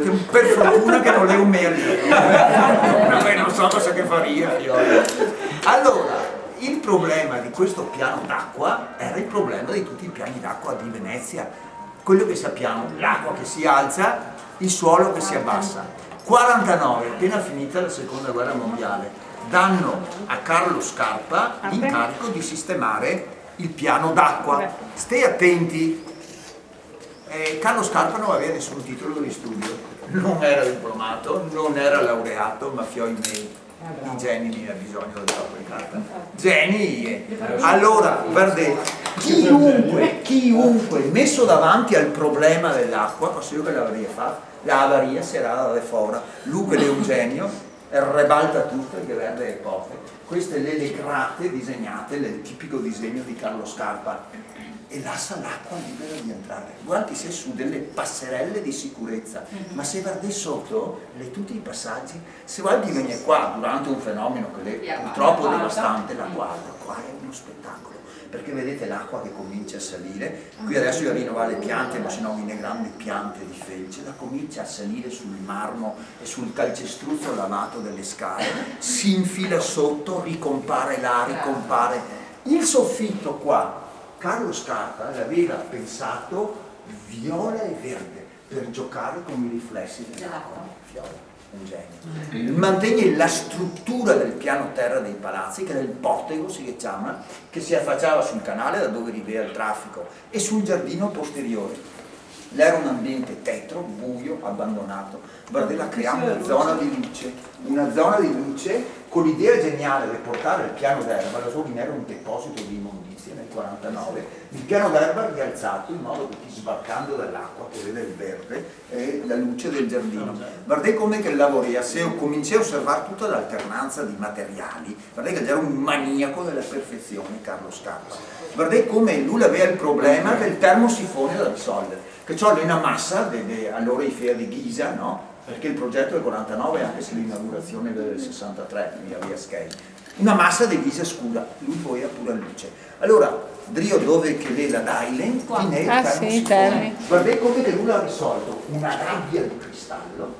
Per fortuna che non è un merito, non so cosa che faria. Allora, il problema di questo piano d'acqua era il problema di tutti i piani d'acqua di Venezia. Quello che sappiamo, l'acqua che si alza, il suolo che si abbassa. 49, appena finita la seconda guerra mondiale, danno a Carlo Scarpa l'incarico di sistemare il piano d'acqua. Stai attenti. Carlo Scarpa non aveva nessun titolo di studio, non era diplomato, non era laureato, ma fioi miei, di geni mi ha bisogno del capo di carta. Geni! Allora, guardate, chiunque messo davanti al problema dell'acqua, posso io che l'avaria fa, l'avaria sarà da fora, lui che è un genio, ribalta tutto e che verde le porte. Queste le legrate disegnate, il tipico disegno di Carlo Scarpa. E lascia l'acqua libera di entrare. Guardi se su delle passerelle di sicurezza, ma se guardi sotto tutti i passaggi, se guardi viene qua durante un fenomeno che è purtroppo devastante, la guarda, qua è uno spettacolo, perché vedete l'acqua che comincia a salire, qui adesso io rinnovare le piante, ma se no viene grandi piante di felce, la comincia a salire sul marmo e sul calcestruzzo lavato delle scale, si infila sotto, ricompare là, ricompare. Il soffitto qua, Carlo Scarpa l'aveva pensato viola e verde per giocare con i riflessi dell'acqua. Viola, un genio. Mantiene la struttura del piano terra dei palazzi, che era il portico si chiama, che si affacciava sul canale da dove rivela il traffico e sul giardino posteriore. Era un ambiente tetro, buio, abbandonato. Bardella crea una zona di luce con l'idea geniale di portare il piano d'erba, la sua era un deposito di immondizia nel 49, il piano d'erba rialzato in modo che sbarcando dall'acqua che vede il verde e la luce del giardino. Guardate come che lavoria, se io cominciai a osservare tutta l'alternanza di materiali, guardate che era un maniaco della perfezione Carlo Scarpa. Guardate come lui aveva il problema del termosifone da risolvere, che c'ho una massa, allora i Fiera di Ghisa, no? Perché il progetto del 49 anche se l'inaugurazione del 63, via Scale, una massa di Ghisa scura, lui poi ha pura luce. Allora, Drio dove che lei la Dailen, guardate come che lui l'ha risolto, una gabbia di cristallo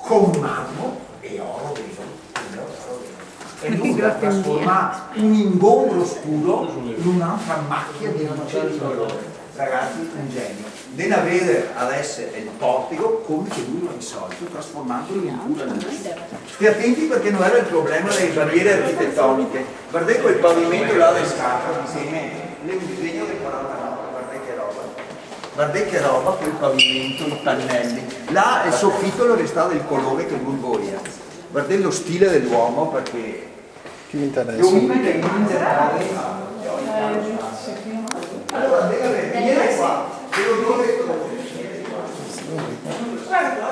con marmo e oro vero. E lui ha trasformato un ingombro scuro in un'altra macchia di luce di colore. Ragazzi, un genio. Deve avere adesso il portico come che lui l'ha risolto, trasformandolo in pura luce. Stai attenti perché non era il problema delle barriere architettoniche. Guardate quel pavimento là del Scarpa, un disegno del 49, guardate che roba. Guardate che roba quel pavimento, i pannelli. Là il soffitto lo resta del colore che lui voleva. Guardate lo stile dell'uomo perché Chi mi interessa? Allora, vieni qua, te lo dico. Guarda.